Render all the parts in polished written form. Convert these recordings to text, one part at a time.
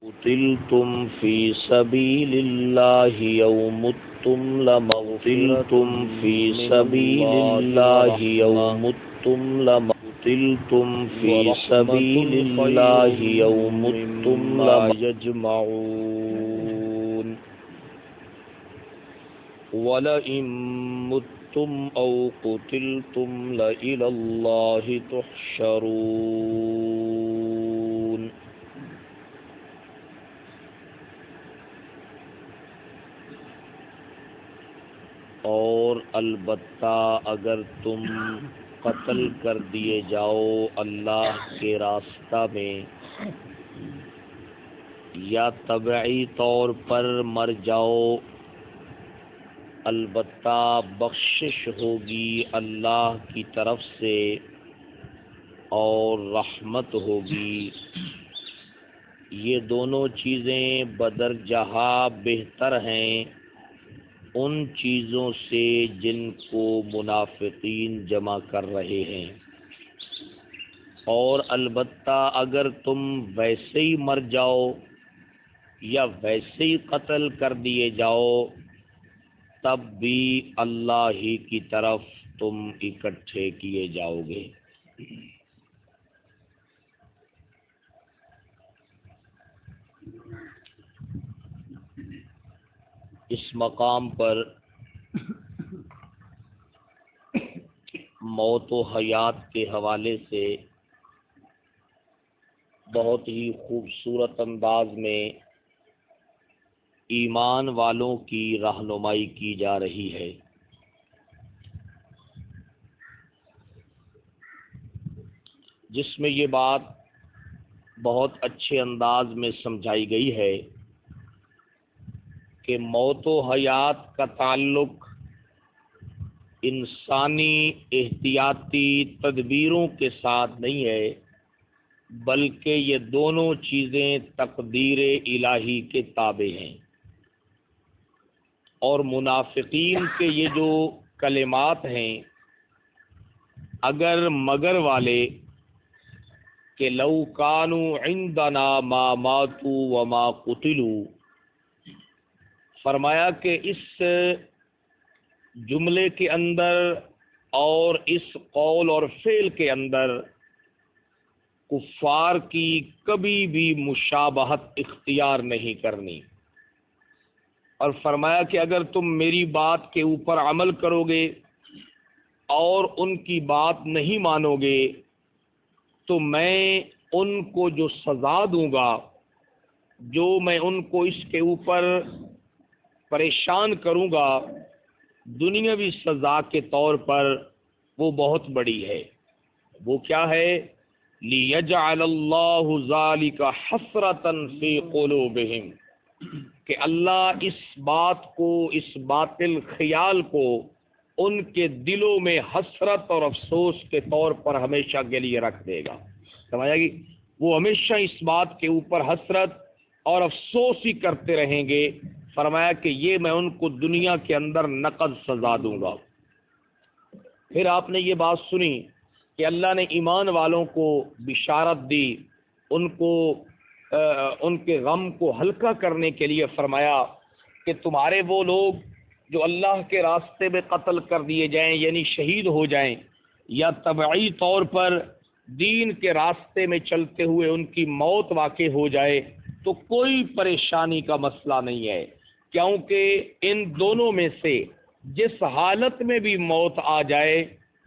قتلتم فی سبیل اللہ او متم لمغفرۃ فی سبیل اللہ او متم لمغفرۃ فی سبیل اللہ او متم یجمعون وَلَئِن مُتُّمْ أَوْ قُتِلْتُمْ لَإِلَى اللَّهِ تُحْشَرُونَ۔ اور البتہ اگر تم قتل کر دیے جاؤ اللہ کے راستہ میں یا طبعی طور پر مر جاؤ، البتہ بخشش ہوگی اللہ کی طرف سے اور رحمت ہوگی۔ یہ دونوں چیزیں بدرجہ بہتر ہیں ان چیزوں سے جن کو منافقین جمع کر رہے ہیں۔ اور البتہ اگر تم ویسے ہی مر جاؤ یا ویسے ہی قتل کر دیے جاؤ، تب بھی اللہ ہی کی طرف تم اکٹھے کیے جاؤ گے۔ اس مقام پر موت و حیات کے حوالے سے بہت ہی خوبصورت انداز میں ایمان والوں کی رہنمائی کی جا رہی ہے۔ جس میں یہ بات بہت اچھے انداز میں سمجھائی گئی ہے کہ موت و حیات کا تعلق انسانی احتیاطی تدبیروں کے ساتھ نہیں ہے، بلکہ یہ دونوں چیزیں تقدیر الہی کے تابع ہیں۔ اور منافقین کے یہ جو کلمات ہیں، اگر مگر والے کہ لو کانوا عندنا ما ماتوا وما قتلوا، فرمایا کہ اس جملے کے اندر اور اس قول اور فعل کے اندر کفار کی کبھی بھی مشابہت اختیار نہیں کرنی، اور فرمایا کہ اگر تم میری بات کے اوپر عمل کرو گے اور ان کی بات نہیں مانو گے تو میں ان کو جو سزا دوں گا، جو میں ان کو اس کے اوپر پریشان کروں گا دنیاوی سزا کے طور پر، وہ بہت بڑی ہے۔ وہ کیا ہے؟ لِيَجْعَلَ اللَّهُ ذَلِكَ حَسْرَةً فِي قُلُوبِهِمْ، کہ اللہ اس بات کو، اس باطل خیال کو ان کے دلوں میں حسرت اور افسوس کے طور پر ہمیشہ کے لیے رکھ دے گا۔ سمجھا گی؟ وہ ہمیشہ اس بات کے اوپر حسرت اور افسوس ہی کرتے رہیں گے۔ فرمایا کہ یہ میں ان کو دنیا کے اندر نقد سزا دوں گا۔ پھر آپ نے یہ بات سنی کہ اللہ نے ایمان والوں کو بشارت دی، ان کو ان کے غم کو ہلکا کرنے کے لیے فرمایا کہ تمہارے وہ لوگ جو اللہ کے راستے میں قتل کر دیے جائیں، یعنی شہید ہو جائیں، یا طبعی طور پر دین کے راستے میں چلتے ہوئے ان کی موت واقع ہو جائے، تو کوئی پریشانی کا مسئلہ نہیں ہے، کیونکہ ان دونوں میں سے جس حالت میں بھی موت آ جائے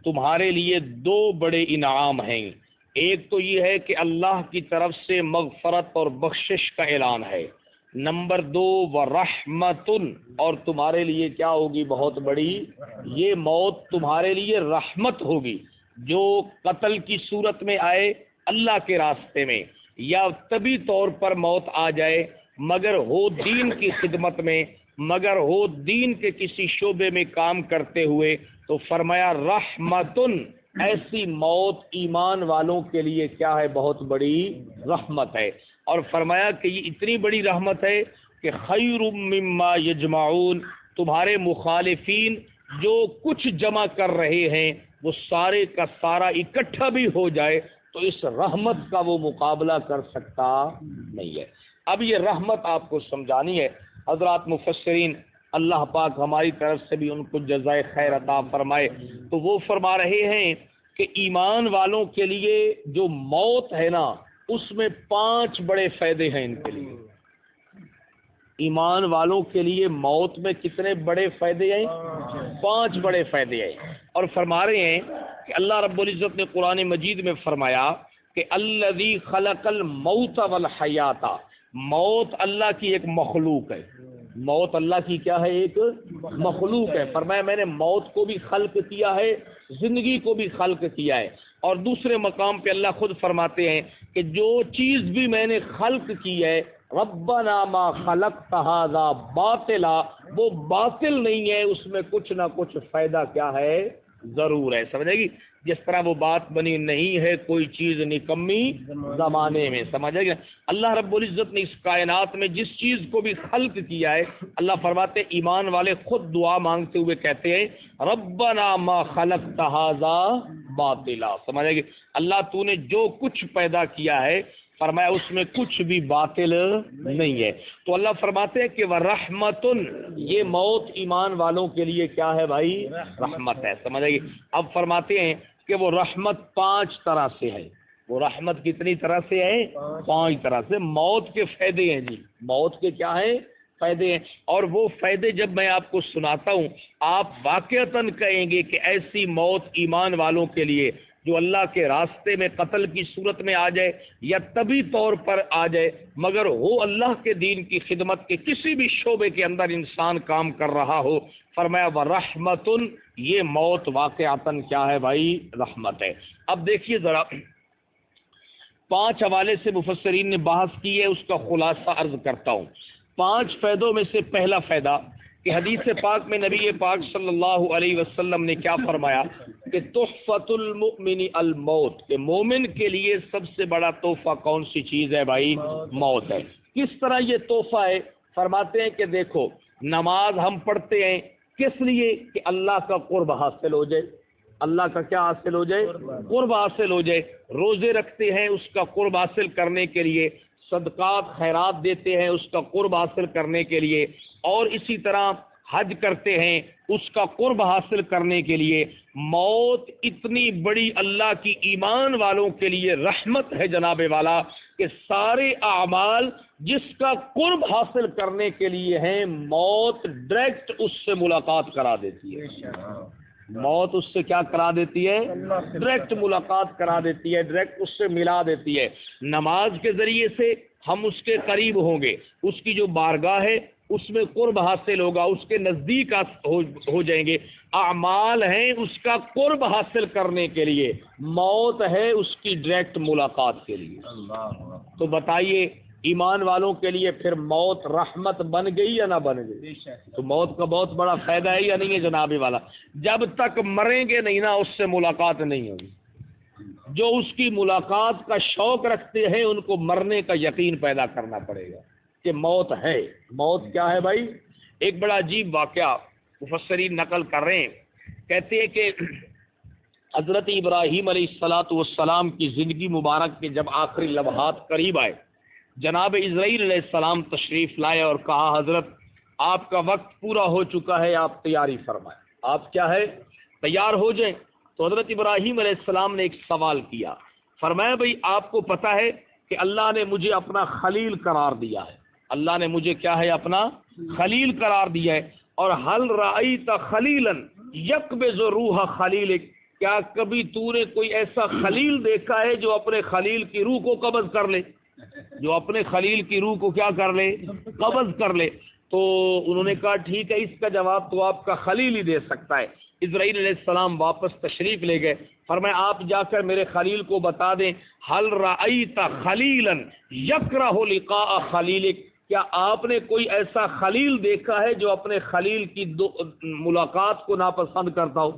تمہارے لیے دو بڑے انعام ہیں۔ ایک تو یہ ہے کہ اللہ کی طرف سے مغفرت اور بخشش کا اعلان ہے، نمبر دو وَرَحْمَةٌ، اور تمہارے لیے کیا ہوگی؟ بہت بڑی، یہ موت تمہارے لیے رحمت ہوگی۔ جو قتل کی صورت میں آئے اللہ کے راستے میں، یا طبی طور پر موت آ جائے مگر ہو دین کی خدمت میں، مگر ہو دین کے کسی شعبے میں کام کرتے ہوئے، تو فرمایا رحمتن، ایسی موت ایمان والوں کے لیے کیا ہے؟ بہت بڑی رحمت ہے۔ اور فرمایا کہ یہ اتنی بڑی رحمت ہے کہ خیر مما یجمعون، تمہارے مخالفین جو کچھ جمع کر رہے ہیں وہ سارے کا سارا اکٹھا بھی ہو جائے تو اس رحمت کا وہ مقابلہ کر سکتا نہیں ہے۔ اب یہ رحمت آپ کو سمجھانی ہے حضرات مفسرین، اللہ پاک ہماری طرف سے بھی ان کو جزائے خیر عطا فرمائے۔ تو وہ فرما رہے ہیں کہ ایمان والوں کے لیے جو موت ہے نا، اس میں 5 بڑے فائدے ہیں ان کے لیے۔ ایمان والوں کے لیے موت میں کتنے بڑے فائدے ہیں؟ 5 بڑے فائدے ہیں۔ اور فرما رہے ہیں کہ اللہ رب العزت نے قرآن مجید میں فرمایا کہ الذی خلق الموت والحیات، موت اللہ کی ایک مخلوق ہے۔ موت اللہ کی کیا ہے؟ ایک مخلوق ہے۔ فرمایا میں نے موت کو بھی خلق کیا ہے، زندگی کو بھی خلق کیا ہے۔ اور دوسرے مقام پہ اللہ خود فرماتے ہیں کہ جو چیز بھی میں نے خلق کی ہے، ربنا ما خلقت ھذا باطلا، وہ باطل نہیں ہے، اس میں کچھ نہ کچھ فائدہ کیا ہے؟ ضرور ہے۔ سمجھے گی؟ جس طرح وہ بات بنی نہیں ہے کوئی چیز نکمی زمانے میں، سمجھے گا؟ اللہ رب العزت نے اس کائنات میں جس چیز کو بھی خلق کیا ہے، اللہ فرماتے ہیں ایمان والے خود دعا مانگتے ہوئے کہتے ہیں ربنا ما خلقت ھذا باطلا، سمجھے گی؟ اللہ تو نے جو کچھ پیدا کیا ہے، فرمایا اس میں کچھ بھی باطل نہیں ہے۔ تو اللہ فرماتے ہیں کہ وَرَحْمَةٌ، یہ موت ایمان والوں کے لیے کیا ہے بھائی؟ رحمت ہے، سمجھے گی؟ اب فرماتے ہیں کہ وہ رحمت 5 طرح سے ہے۔ وہ رحمت کتنی طرح سے ہے؟ 5 طرح سے۔ موت کے فائدے ہیں جی، موت کے کیا ہیں؟ فائدے ہیں۔ اور وہ فائدے جب میں آپ کو سناتا ہوں، آپ واقعتاً کہیں گے کہ ایسی موت ایمان والوں کے لیے جو اللہ کے راستے میں قتل کی صورت میں آ جائے یا طبی طور پر آ جائے، مگر ہو اللہ کے دین کی خدمت کے کسی بھی شعبے کے اندر انسان کام کر رہا ہو، فرمایا وَرَحْمَةٌ، یہ موت واقعتاً کیا ہے بھائی؟ رحمت ہے۔ اب دیکھیے ذرا، 5 حوالے سے مفسرین نے بحث کی ہے، اس کا خلاصہ عرض کرتا ہوں۔ 5 فائدوں میں سے پہلا فائدہ کہ حدیث پاک میں نبی پاک صلی اللہ علیہ وسلم نے کیا فرمایا کہ تحفۃ المؤمن الموت، کہ مومن کے لیے سب سے بڑا تحفہ کون سی چیز ہے بھائی؟ موت ہے۔ کس طرح یہ تحفہ ہے؟ فرماتے ہیں کہ دیکھو، نماز ہم پڑھتے ہیں کس لیے؟ کہ اللہ کا قرب حاصل ہو جائے۔ اللہ کا کیا حاصل ہو جائے؟ قرب حاصل ہو جائے۔ روزے رکھتے ہیں اس کا قرب حاصل کرنے کے لیے، صدقات خیرات دیتے ہیں اس کا قرب حاصل کرنے کے لیے، اور اسی طرح حج کرتے ہیں اس کا قرب حاصل کرنے کے لیے۔ موت اتنی بڑی اللہ کی ایمان والوں کے لیے رحمت ہے جناب والا، کہ سارے اعمال جس کا قرب حاصل کرنے کے لیے ہیں، موت ڈائریکٹ اس سے ملاقات کرا دیتی ہے۔ موت اس سے کیا کرا دیتی ہے؟ ڈائریکٹ ملاقات کرا دیتی ہے، ڈائریکٹ اس سے ملا دیتی ہے۔ نماز کے ذریعے سے ہم اس کے قریب ہوں گے، اس کی جو بارگاہ ہے اس میں قرب حاصل ہوگا، اس کے نزدیک ہو جائیں گے۔ اعمال ہیں اس کا قرب حاصل کرنے کے لیے، موت ہے اس کی ڈائریکٹ ملاقات کے لیے۔ تو بتائیے ایمان والوں کے لیے پھر موت رحمت بن گئی یا نہ بن گئی؟ تو موت کا بہت بڑا فائدہ ہے یا نہیں ہے جناب والا؟ جب تک مریں گے نہیں نا اس سے ملاقات نہیں ہوگی۔ جو اس کی ملاقات کا شوق رکھتے ہیں ان کو مرنے کا یقین پیدا کرنا پڑے گا کہ موت ہے۔ موت کیا ہے بھائی؟ ایک بڑا عجیب واقعہ مفسرین نقل کر رہے ہیں، کہتے ہیں کہ حضرت ابراہیم علیہ السلام کی زندگی مبارک کے جب آخری لمحات قریب آئے، جناب اسرائیل علیہ السلام تشریف لائے اور کہا حضرت آپ کا وقت پورا ہو چکا ہے، آپ تیاری فرمائیں، آپ کیا ہے؟ تیار ہو جائیں۔ تو حضرت ابراہیم علیہ السلام نے ایک سوال کیا، فرمایا بھئی آپ کو پتہ ہے کہ اللہ نے مجھے اپنا خلیل قرار دیا ہے، اللہ نے مجھے کیا ہے؟ اپنا خلیل قرار دیا ہے۔ اور حل رأیت خلیلا یقبض روح خلیلک، کیا کبھی تو نے کوئی ایسا خلیل دیکھا ہے جو اپنے خلیل کی روح کو قبض کر لے؟ جو اپنے خلیل کی روح کو کیا کر لے؟ قبض کر لے۔ تو انہوں نے کہا ٹھیک ہے، اس کا جواب تو آپ کا خلیل ہی دے سکتا ہے۔ اسرائیل علیہ السلام واپس تشریف لے گئے، فرمایا آپ جا کر میرے خلیل کو بتا دیں حل رأیت خلیلا یکرہ لقاء خلیلک، کیا آپ نے کوئی ایسا خلیل دیکھا ہے جو اپنے خلیل کی ملاقات کو ناپسند کرتا ہو؟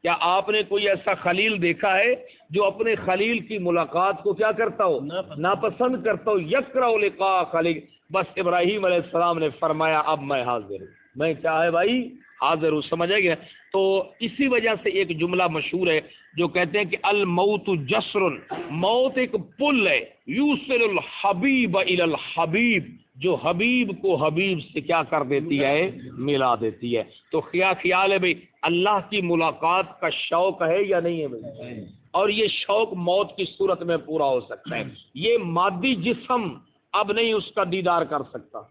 کیا آپ نے کوئی ایسا خلیل دیکھا ہے جو اپنے خلیل کی ملاقات کو کیا کرتا ہو؟ ناپسند کرتا ہو۔ یکرہ لقاء خلیل، بس ابراہیم علیہ السلام نے فرمایا اب میں حاضر ہوں، میں کیا ہے بھائی؟ حاضر ہوں، سمجھ آئے گا؟ تو اسی وجہ سے ایک جملہ مشہور ہے جو کہتے ہیں کہ الموت جسر، موت ایک پل ہے، یوصل الحبیب الی الحبیب، جو حبیب کو حبیب سے کیا کر دیتی ہے؟ ملا دیتی ہے۔ تو کیا خیال ہے بھئی اللہ کی ملاقات کا شوق ہے یا نہیں ہے بھئی؟ اور یہ شوق موت کی صورت میں پورا ہو سکتا ہے۔ یہ مادی جسم اب نہیں اس کا دیدار کر سکتا،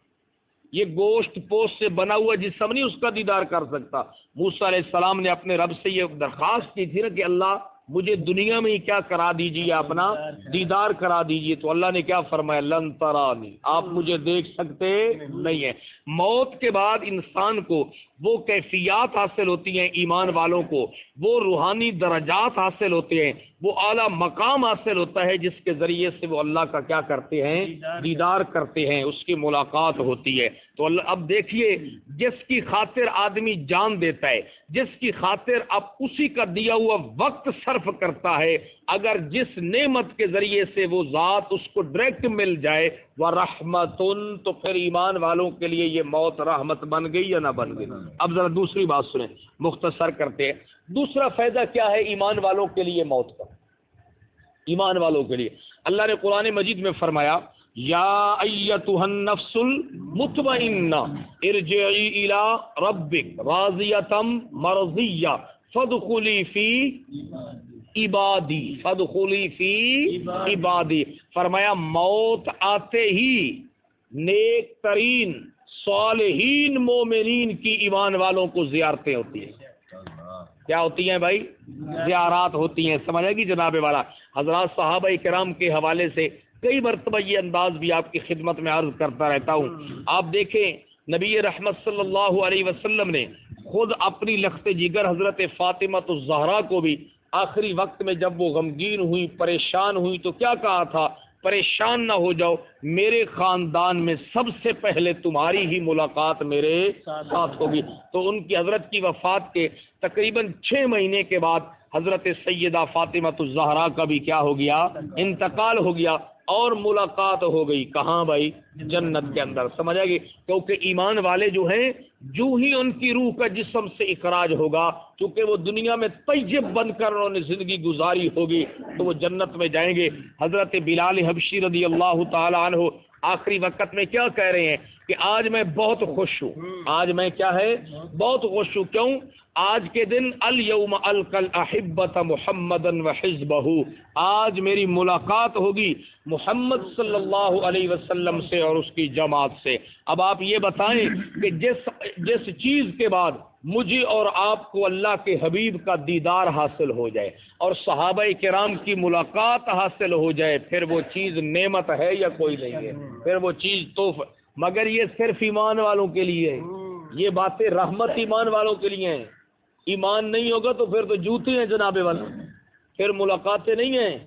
یہ گوشت پوست سے بنا ہوا جسم نہیں اس کا دیدار کر سکتا۔ موسیٰ علیہ السلام نے اپنے رب سے یہ درخواست کی تھی نا کہ اللہ مجھے دنیا میں ہی کیا کرا دیجیے، اپنا دیدار کرا دیجیے، تو اللہ نے کیا فرمایا؟ لن ترانی، آپ مجھے دیکھ سکتے نہیں ہیں۔ موت کے بعد انسان کو وہ کیفیات حاصل ہوتی ہیں، ایمان والوں کو وہ روحانی درجات حاصل ہوتے ہیں، وہ اعلیٰ مقام حاصل ہوتا ہے جس کے ذریعے سے وہ اللہ کا کیا کرتے ہیں؟ دیدار کرتے ہیں، اس کی ملاقات ہوتی ہے۔ تو اللہ اب دیکھیے، جس کی خاطر آدمی جان دیتا ہے، جس کی خاطر اب اسی کا دیا ہوا وقت صرف کرتا ہے، اگر جس نعمت کے ذریعے سے وہ ذات اس کو ڈائریکٹ مل جائے وَرَحْمَةٌ، تو پھر ایمان والوں کے لیے یہ موت رحمت بن گئی یا نہ بن گئی؟ اب ذرا دوسری بات سنیں، مختصر کرتے ہیں۔ دوسرا فائدہ کیا ہے ایمان والوں کے لیے موت کا؟ ایمان والوں کے لیے اللہ نے قرآن مجید میں فرمایا یا ایتھا النفس المطمئنہ ارجعی الی ربک راضیۃ مرضیہ فادخلی فی عبادی، فادخلی فی عبادی۔ فرمایا موت آتے ہی نیک ترین صالحین مومنین کی ایمان والوں کو زیارتیں ہوتی ہیں۔ کیا ہوتی ہیں بھائی؟ زیارات ہوتی ہیں، سمجھے گی جناب والا؟ حضرات صحابہ کرام کے حوالے سے کئی مرتبہ یہ انداز بھی آپ کی خدمت میں عرض کرتا رہتا ہوں۔ آپ دیکھیں نبی رحمت صلی اللہ علیہ وسلم نے خود اپنی لخت جگر حضرت فاطمہ الزہرا کو بھی آخری وقت میں جب وہ غمگین ہوئی، پریشان ہوئی، تو کیا کہا تھا؟ پریشان نہ ہو جاؤ، میرے خاندان میں سب سے پہلے تمہاری ہی ملاقات میرے ساتھ ہوگی۔ تو ان کی حضرت کی وفات کے تقریباً 6 مہینے کے بعد حضرت سیدہ فاطمہ الزہرا کا بھی کیا ہو گیا؟ انتقال ہو گیا، اور ملاقات ہو گئی کہاں بھائی؟ جنت کے اندر، سمجھ آئے گی؟ کیونکہ ایمان والے جو ہیں جو ہی ان کی روح کا جسم سے اخراج ہوگا، چونکہ وہ دنیا میں طیب بن کر انہوں نے زندگی گزاری ہوگی، تو وہ جنت میں جائیں گے۔ حضرت بلال حبشی رضی اللہ تعالی عنہ آخری وقت میں کیا کہہ رہے ہیں کہ آج میں بہت خوش ہوں، آج میں کیا ہے؟ بہت خوش ہوں۔ کیوں؟ آج کے دن الیوم القی الاحبۃ محمدا وحزبہ، آج میری ملاقات ہوگی محمد صلی اللہ علیہ وسلم سے اور اس کی جماعت سے۔ اب آپ یہ بتائیں کہ جس چیز کے بعد مجھے اور آپ کو اللہ کے حبیب کا دیدار حاصل ہو جائے اور صحابہ کرام کی ملاقات حاصل ہو جائے، پھر وہ چیز نعمت ہے یا کوئی نہیں ہے؟ پھر وہ چیز تحفہ، مگر یہ صرف ایمان والوں کے لیے ہے، یہ باتیں رحمت ایمان والوں کے لیے ہیں۔ ایمان نہیں ہوگا تو پھر تو جوتے ہیں جناب والا، پھر ملاقاتیں نہیں ہیں،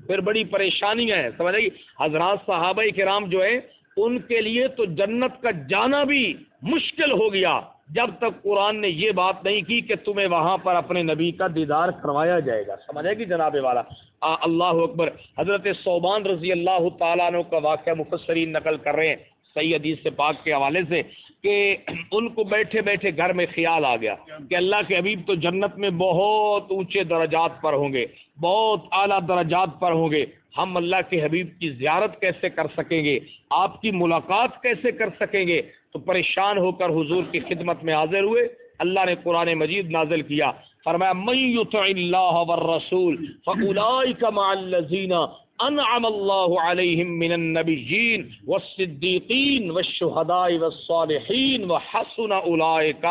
پھر بڑی پریشانیاں ہیں، سمجھ آئی؟ حضرات صحابہ کرام جو ہیں ان کے لیے تو جنت کا جانا بھی مشکل ہو گیا جب تک قرآن نے یہ بات نہیں کی کہ تمہیں وہاں پر اپنے نبی کا دیدار کروایا جائے گا، سمجھ آئے گی جناب والا؟ اللہ اکبر۔ حضرت ثوبان رضی اللہ تعالیٰ عنہ کا واقعہ مفسرین نقل کر رہے ہیں صحیح حدیث سے پاک کے حوالے سے کہ ان کو بیٹھے بیٹھے گھر میں خیال آ گیا کہ اللہ کے حبیب تو جنت میں بہت اونچے درجات پر ہوں گے، بہت اعلیٰ درجات پر ہوں گے، ہم اللہ کے حبیب کی زیارت کیسے کر سکیں گے، آپ کی ملاقات کیسے کر سکیں گے؟ تو پریشان ہو کر حضور کی خدمت میں حاضر ہوئے۔ اللہ نے قرآن مجید نازل کیا، فرمایا من یطع اللہ والرسول فاولئک مع الذین انعم اللہ علیہم من النبیین والصدیقین والشہداء والصالحین وحسن اولئک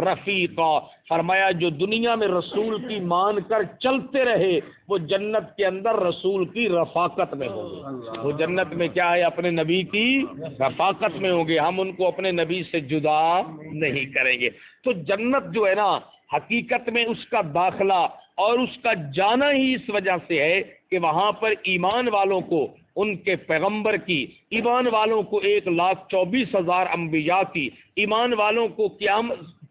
رفیقا۔ فرمایا جو دنیا میں رسول کی مان کر چلتے رہے وہ جنت کے اندر رسول کی رفاقت میں ہوں گے، وہ جنت میں کیا ہے؟ اپنے نبی کی رفاقت میں ہوں گے، ہم ان کو اپنے نبی سے جدا نہیں کریں گے۔ تو جنت جو ہے نا حقیقت میں اس کا داخلہ اور اس کا جانا ہی اس وجہ سے ہے کہ وہاں پر ایمان والوں کو ان کے پیغمبر کی، ایمان والوں کو 1,24,000 انبیاء کی، ایمان والوں کو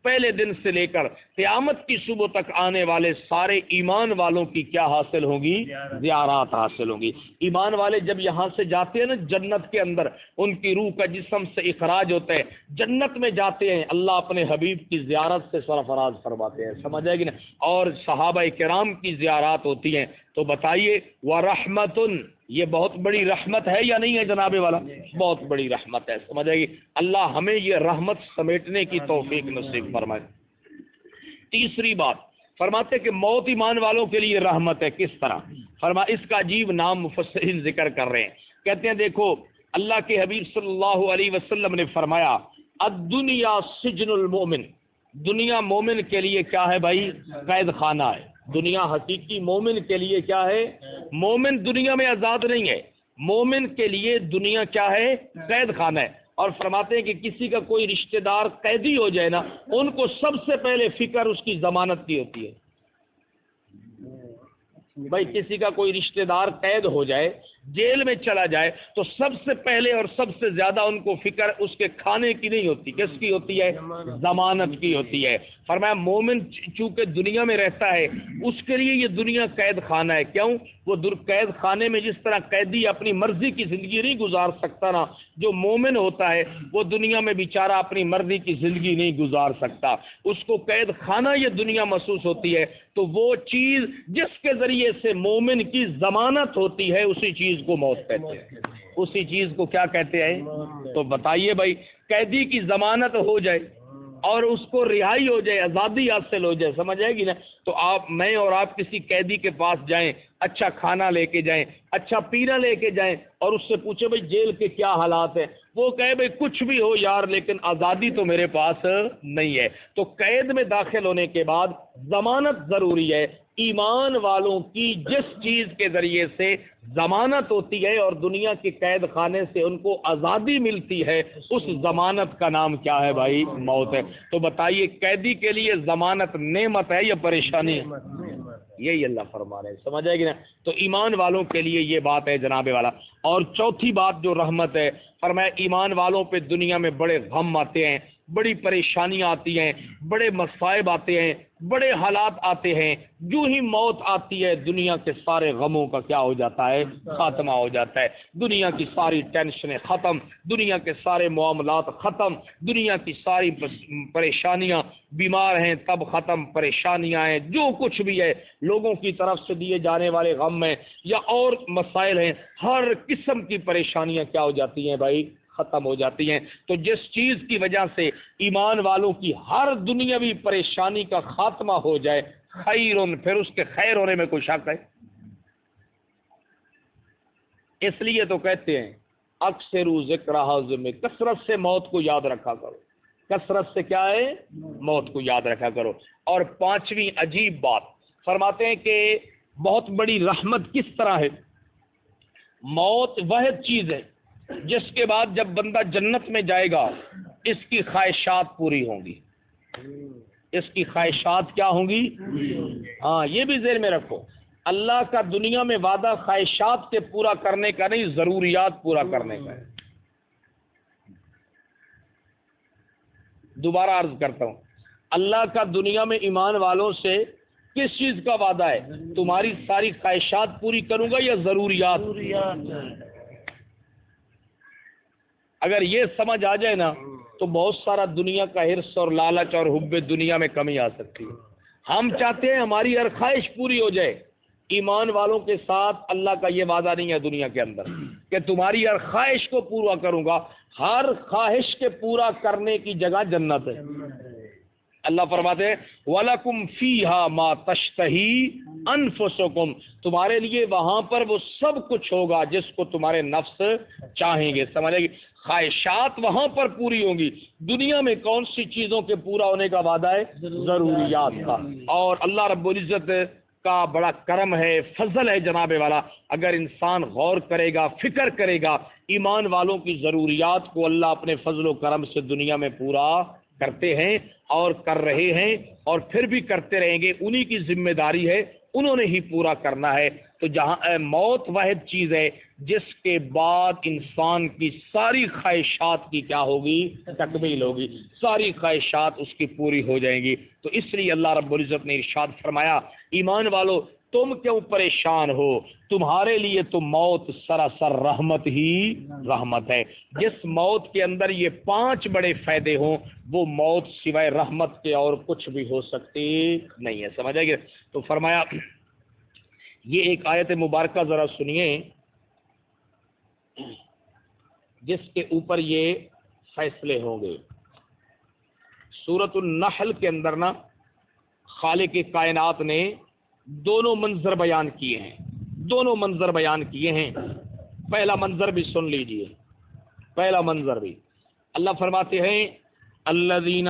پہلے دن سے لے کر قیامت کی صبح تک آنے والے سارے ایمان والوں کی کیا حاصل ہوگی؟ زیارات حاصل ہوں گی۔ ایمان والے جب یہاں سے جاتے ہیں نا جنت کے اندر، ان کی روح کا جسم سے اخراج ہوتا ہے، جنت میں جاتے ہیں، اللہ اپنے حبیب کی زیارت سے سرفراز فرماتے ہیں، سمجھ آئے گی نا؟ اور صحابہ کرام کی زیارات ہوتی ہیں۔ تو بتائیے وَرَحْمَةٌ، یہ بہت بڑی رحمت ہے یا نہیں ہے جناب والا؟ بہت بڑی رحمت ہے، سمجھ آئے گی؟ اللہ ہمیں یہ رحمت سمیٹنے کی توفیق نصیب فرمائے۔ تیسری بات فرماتے کہ موت ایمان والوں کے لیے رحمت ہے، کس طرح؟ اس کا عجیب نام مفسرین ذکر کر رہے ہیں، کہتے ہیں دیکھو اللہ کے حبیب صلی اللہ علیہ وسلم نے فرمایا الدنیا سجن المومن، دنیا مومن کے لیے کیا ہے بھائی؟ قید خانہ ہے۔ دنیا حقیقی مومن کے لیے کیا ہے؟ مومن دنیا میں آزاد نہیں ہے، مومن کے لیے دنیا کیا ہے؟ قید خانہ ہے۔ اور فرماتے ہیں کہ کسی کا کوئی رشتہ دار قیدی ہو جائے نا، ان کو سب سے پہلے فکر اس کی ضمانت کی ہوتی ہے۔ بھائی کسی کا کوئی رشتہ دار قید ہو جائے، جیل میں چلا جائے، تو سب سے پہلے اور سب سے زیادہ ان کو فکر اس کے کھانے کی نہیں ہوتی، کس کی ہوتی ہے؟ ضمانت کی ہوتی ہے۔ فرمایا مومن چونکہ دنیا میں رہتا ہے، اس کے لیے یہ دنیا قید خانہ ہے۔ کیوں؟ وہ قید خانے میں جس طرح قیدی اپنی مرضی کی زندگی نہیں گزار سکتا نا، جو مومن ہوتا ہے وہ دنیا میں بیچارہ اپنی مرضی کی زندگی نہیں گزار سکتا، اس کو قید خانہ یہ دنیا محسوس ہوتی ہے۔ تو وہ چیز جس کے ذریعے سے مومن کی ضمانت ہوتی ہے، اسی چیز کو موت کہتے ہیں، اسی چیز کو کیا کہتے ہیں؟ تو بتائیے بھائی قیدی کی ضمانت ہو جائے اور اس کو رہائی ہو جائے، آزادی حاصل ہو جائے، سمجھ آئے گی نا؟ تو میں اور آپ کسی قیدی کے پاس جائیں، اچھا کھانا لے کے جائیں، اچھا پینا لے کے جائیں، اور اس سے پوچھے بھائی جیل کے کیا حالات ہیں، وہ کہے بھائی کچھ بھی ہو یار لیکن آزادی تو میرے پاس نہیں ہے۔ تو قید میں داخل ہونے کے بعد ضمانت ضروری ہے۔ ایمان والوں کی جس چیز کے ذریعے سے ضمانت ہوتی ہے اور دنیا کے قید خانے سے ان کو آزادی ملتی ہے، اس ضمانت کا نام کیا ہے بھائی؟ موت ہے۔ تو بتائیے قیدی کے لیے ضمانت نعمت ہے یا پریشانی ہے؟ یہی اللہ فرما رہے ہیں، سمجھ آئے گی نا؟ تو ایمان والوں کے لیے یہ بات ہے جناب والا۔ اور چوتھی بات جو رحمت ہے، فرمایا ایمان والوں پہ دنیا میں بڑے غم آتے ہیں، بڑی پریشانیاں آتی ہیں، بڑے مصائب آتے ہیں، بڑے حالات آتے ہیں، جو ہی موت آتی ہے دنیا کے سارے غموں کا کیا ہو جاتا ہے؟ خاتمہ ہو جاتا ہے۔ دنیا کی ساری ٹینشنیں ختم، دنیا کے سارے معاملات ختم، دنیا کی ساری پریشانیاں، بیمار ہیں تب ختم، پریشانیاں ہیں، جو کچھ بھی ہے لوگوں کی طرف سے دیے جانے والے غم ہیں یا اور مسائل ہیں، ہر قسم کی پریشانیاں کیا ہو جاتی ہیں بھائی؟ ختم ہو جاتی ہیں۔ تو جس چیز کی وجہ سے ایمان والوں کی ہر دنیاوی پریشانی کا خاتمہ ہو جائے، خیرن، پھر اس کے خیر ہونے میں کوئی شک ہے؟ اس لیے تو کہتے ہیں اکثر ذکر حازم، کثرت سے موت کو یاد رکھا کرو، کثرت سے کیا ہے؟ موت کو یاد رکھا کرو۔ اور پانچویں عجیب بات فرماتے ہیں کہ بہت بڑی رحمت کس طرح ہے؟ موت واحد چیز ہے جس کے بعد جب بندہ جنت میں جائے گا اس کی خواہشات پوری ہوں گی، اس کی خواہشات کیا ہوں گی؟ ہاں یہ بھی ذہن میں رکھو، اللہ کا دنیا میں وعدہ خواہشات کے پورا کرنے کا نہیں، ضروریات پورا کرنے کا ہے۔ دوبارہ عرض کرتا ہوں، اللہ کا دنیا میں ایمان والوں سے کس چیز کا وعدہ ہے؟ تمہاری ساری خواہشات پوری کروں گا یا ضروریات؟ اگر یہ سمجھ آ جائے نا تو بہت سارا دنیا کا حرص اور لالچ اور حب دنیا میں کمی آ سکتی ہے۔ ہم چاہتے ہیں ہماری ہر خواہش پوری ہو جائے، ایمان والوں کے ساتھ اللہ کا یہ وعدہ نہیں ہے دنیا کے اندر کہ تمہاری ہر خواہش کو پورا کروں گا، ہر خواہش کے پورا کرنے کی جگہ جنت ہے۔ اللہ فرماتے ہیں وَلَكُمْ فِيهَا مَا تَشْتَهِي أَنفُسُكُمْ، تمہارے لیے وہاں پر وہ سب کچھ ہوگا جس کو تمہارے نفس چاہیں گے، سمجھے گی؟ خواہشات وہاں پر پوری ہوں گی۔ دنیا میں کون سی چیزوں کے پورا ہونے کا وعدہ ہے؟ ضروریات کا۔ اور اللہ رب العزت کا بڑا کرم ہے، فضل ہے جناب والا، اگر انسان غور کرے گا، فکر کرے گا، ایمان والوں کی ضروریات کو اللہ اپنے فضل و کرم سے دنیا میں پورا کرتے ہیں اور کر رہے ہیں اور پھر بھی کرتے رہیں گے، انہی کی ذمہ داری ہے انہوں نے ہی پورا کرنا ہے۔ تو جہاں موت واحد چیز ہے جس کے بعد انسان کی ساری خواہشات کی کیا ہوگی؟ تکمیل ہوگی، ساری خواہشات اس کی پوری ہو جائیں گی۔ تو اس لیے اللہ رب العزت نے ارشاد فرمایا، ایمان والو تم کیوں پریشان ہو، تمہارے لیے تو موت سراسر رحمت ہی رحمت ہے۔ جس موت کے اندر یہ 5 بڑے فائدے ہوں، وہ موت سوائے رحمت کے اور کچھ بھی ہو سکتی نہیں ہے۔ سمجھ آئے گی؟ تو فرمایا یہ ایک آیت مبارکہ ذرا سنیے جس کے اوپر یہ فیصلے ہوں گے۔ سورۃ النحل کے اندر نا خالق کائنات نے دونوں منظر بیان کیے ہیں، دونوں منظر بیان کیے ہیں۔ پہلا منظر بھی سن لیجئے، پہلا منظر بھی اللہ فرماتے ہیں الذین